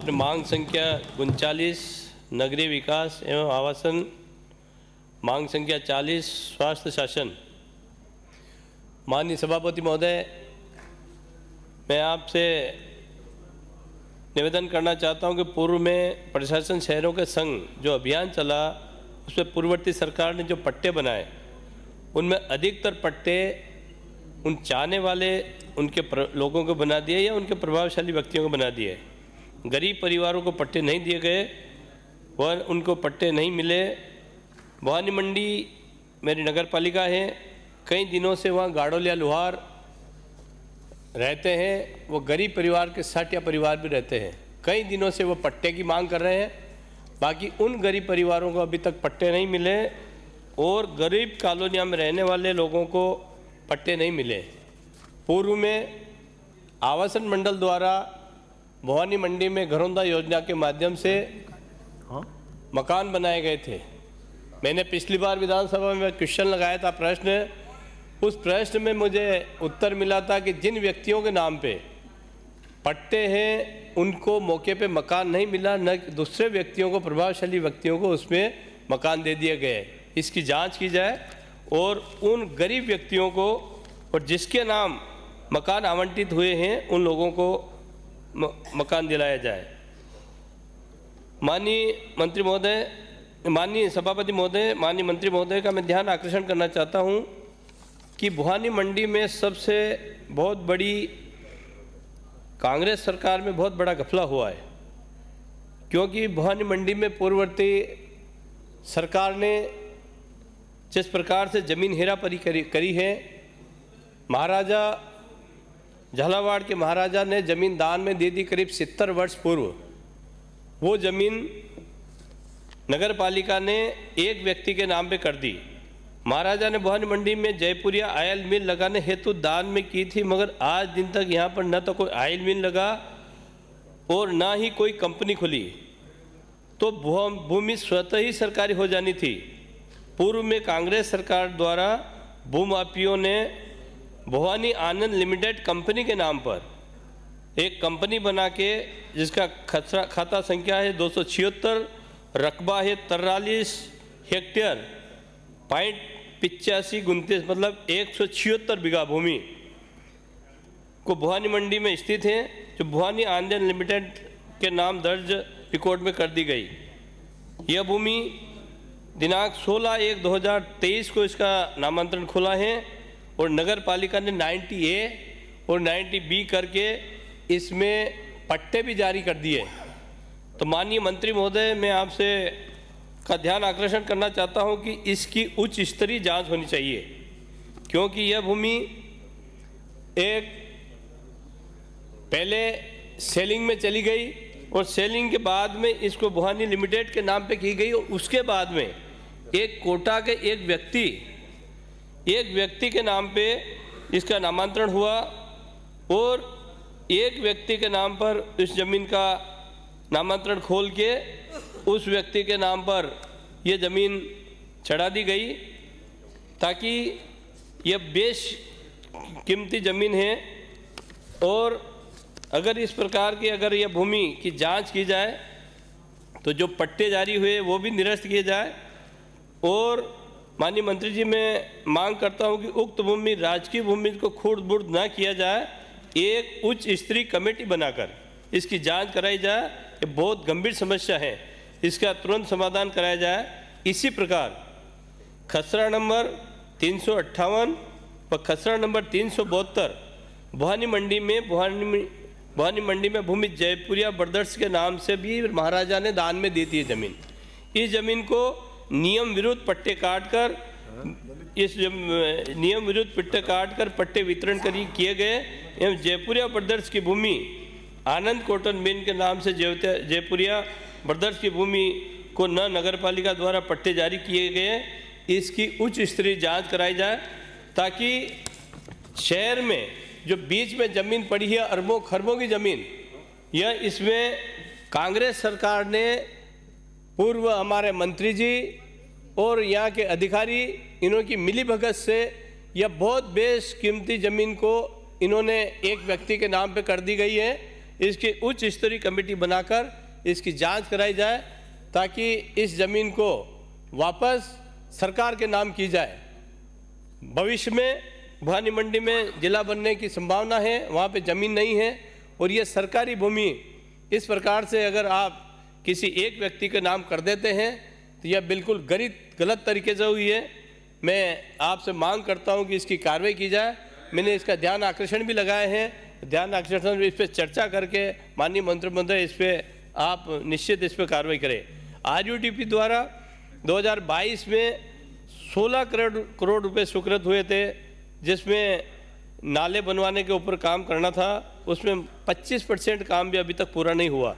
मांग संख्या 39 नगरीय विकास एवं आवासन, मांग संख्या 40 स्वास्थ्य शासन। माननीय सभापति महोदय, मैं आपसे निवेदन करना चाहता हूं कि पूर्व में प्रशासन शहरों के संघ जो अभियान चला उसमें पूर्ववर्ती सरकार ने जो पट्टे बनाए उनमें अधिकतर पट्टे उन चाहने वाले उनके लोगों को बना दिए या उनके प्रभावशाली व्यक्तियों को बना दिए। गरीब परिवारों को पट्टे नहीं दिए गए, वह उनको पट्टे नहीं मिले। भवानी मंडी मेरी नगर पालिका है, कई दिनों से वहाँ गाड़ोलिया लुहार रहते हैं, वो गरीब परिवार के साटिया परिवार भी रहते हैं। कई दिनों से वो पट्टे की मांग कर रहे हैं, बाकी उन गरीब परिवारों को अभी तक पट्टे नहीं मिले और गरीब कॉलोनियाँ में रहने वाले लोगों को पट्टे नहीं मिले। पूर्व में आवासन मंडल द्वारा भवानी मंडी में घरौंदा योजना के माध्यम से मकान बनाए गए थे। मैंने पिछली बार विधानसभा में क्वेश्चन लगाया था, प्रश्न, उस प्रश्न में मुझे उत्तर मिला था कि जिन व्यक्तियों के नाम पे पट्टे हैं उनको मौके पे मकान नहीं मिला, न दूसरे व्यक्तियों को, प्रभावशाली व्यक्तियों को उसमें मकान दे दिए गए। इसकी जांच की जाए और उन गरीब व्यक्तियों को और जिसके नाम मकान आवंटित हुए हैं उन लोगों को मकान दिलाया जाए। माननीय मंत्री महोदय, माननीय सभापति महोदय, माननीय मंत्री महोदय का मैं ध्यान आकर्षण करना चाहता हूं कि भवानी मंडी में सबसे बहुत बड़ी कांग्रेस सरकार में बहुत बड़ा घपला हुआ है, क्योंकि भवानी मंडी में पूर्ववर्ती सरकार ने जिस प्रकार से ज़मीन हेराफेरी करी है, महाराजा झालावाड़ के महाराजा ने ज़मीन दान में दे दी करीब 70 वर्ष पूर्व। वो ज़मीन नगर पालिका ने एक व्यक्ति के नाम पे कर दी। महाराजा ने भवानी मंडी में जयपुरिया आयल मिल लगाने हेतु दान में की थी, मगर आज दिन तक यहाँ पर न तो कोई आयल मिल लगा और ना ही कोई कंपनी खुली। तो भूमि स्वतः ही सरकारी हो जानी थी। पूर्व में कांग्रेस सरकार द्वारा भूमाफियों ने भवानी आनंद लिमिटेड कंपनी के नाम पर एक कंपनी बना के, जिसका खाता संख्या है 276, रकबा है 43 हेक्टेयर, 8529 मतलब 176 बीघा भूमि को भवानी मंडी में स्थित है, जो भवानी आनंद लिमिटेड के नाम दर्ज रिकॉर्ड में कर दी गई। यह भूमि दिनांक 16/1/2023 को इसका नामांतरण खुला है और नगर पालिका ने 90A और 90B करके इसमें पट्टे भी जारी कर दिए। तो माननीय मंत्री महोदय, मैं आपसे का ध्यान आकर्षण करना चाहता हूं कि इसकी उच्च स्तरीय जांच होनी चाहिए, क्योंकि यह भूमि एक पहले सेलिंग में चली गई और सेलिंग के बाद में इसको भवानी लिमिटेड के नाम पे की गई और उसके बाद में एक कोटा के एक व्यक्ति के नाम पे इसका नामांतरण हुआ और एक व्यक्ति के नाम पर इस ज़मीन का नामांतरण खोल के उस व्यक्ति के नाम पर यह ज़मीन चढ़ा दी गई, ताकि यह बेशकीमती ज़मीन है। और अगर इस प्रकार की अगर यह भूमि की जांच की जाए तो जो पट्टे जारी हुए वो भी निरस्त किए जाए। और माननीय मंत्री जी, मैं मांग करता हूं कि उक्त भूमि, राजकीय भूमि को खूर्द-बुर्द ना किया जाए, एक उच्च स्तरीय कमेटी बनाकर इसकी जांच कराई जाए। ये बहुत गंभीर समस्या है, इसका तुरंत समाधान कराया जाए। इसी प्रकार खसरा नंबर 358 व खसरा नंबर 372 भवानी मंडी में भूमि जयपुरिया ब्रदर्स के नाम से भी महाराजा ने दान में दी थी ज़मीन। इस ज़मीन को नियम विरुद्ध पट्टे काटकर पट्टे वितरण किए गए एवं जयपुरिया ब्रदर्स की भूमि आनंद कॉटन मिल के नाम से जयपुरिया ब्रदर्स की भूमि को न नगर पालिका द्वारा पट्टे जारी किए गए। इसकी उच्च स्तरीय जांच कराई जाए, ताकि शहर में जो बीच में ज़मीन पड़ी है, अरबों खरबों की ज़मीन, यह इसमें कांग्रेस सरकार ने, पूर्व हमारे मंत्री जी और यहाँ के अधिकारी, इन्हों की मिलीभगत से यह बहुत बेशकीमती ज़मीन को इन्होंने एक व्यक्ति के नाम पे कर दी गई है। इसकी उच्च स्तरीय कमेटी बनाकर इसकी जांच कराई जाए ताकि इस ज़मीन को वापस सरकार के नाम की जाए। भविष्य में भवानी मंडी में जिला बनने की संभावना है, वहाँ पे ज़मीन नहीं है और ये सरकारी भूमि इस प्रकार से अगर आप किसी एक व्यक्ति के नाम कर देते हैं तो यह बिल्कुल गलत तरीके से हुई है। मैं आपसे मांग करता हूं कि इसकी कार्रवाई की जाए। मैंने इसका ध्यान आकर्षण भी लगाए हैं, ध्यान आकर्षण इस पर चर्चा करके माननीय मंत्री महोदय इस पर आप निश्चित इस पर कार्रवाई करें। RUDP द्वारा 2022 में 16 करोड़ रुपए स्वीकृत हुए थे, जिसमें नाले बनवाने के ऊपर काम करना था, उसमें 25% काम भी अभी तक पूरा नहीं हुआ।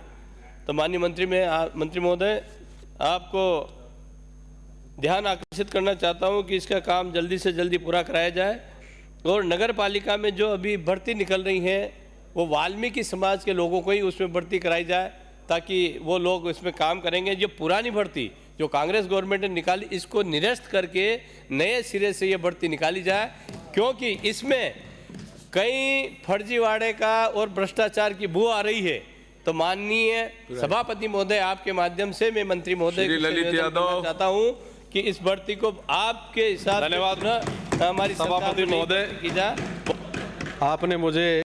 तो माननीय मंत्री महोदय आपको ध्यान आकर्षित करना चाहता हूं कि इसका काम जल्दी से जल्दी पूरा कराया जाए और नगर पालिका में जो अभी भर्ती निकल रही है वो वाल्मीकि समाज के लोगों को ही उसमें भर्ती कराई जाए ताकि वो लोग इसमें काम करेंगे। जो पुरानी भर्ती जो कांग्रेस गवर्नमेंट ने निकाली इसको निरस्त करके नए सिरे से ये भर्ती निकाली जाए, क्योंकि इसमें कई फर्जीवाड़े का और भ्रष्टाचार की बू आ रही है। तो माननीय सभापति महोदय आपके माध्यम से मैं मंत्री महोदय को निवेदन करना चाहता हूं कि इस भर्ती को आपके हिसाब से धन्यवाद हमारी सभापति महोदय की जाए। आपने मुझे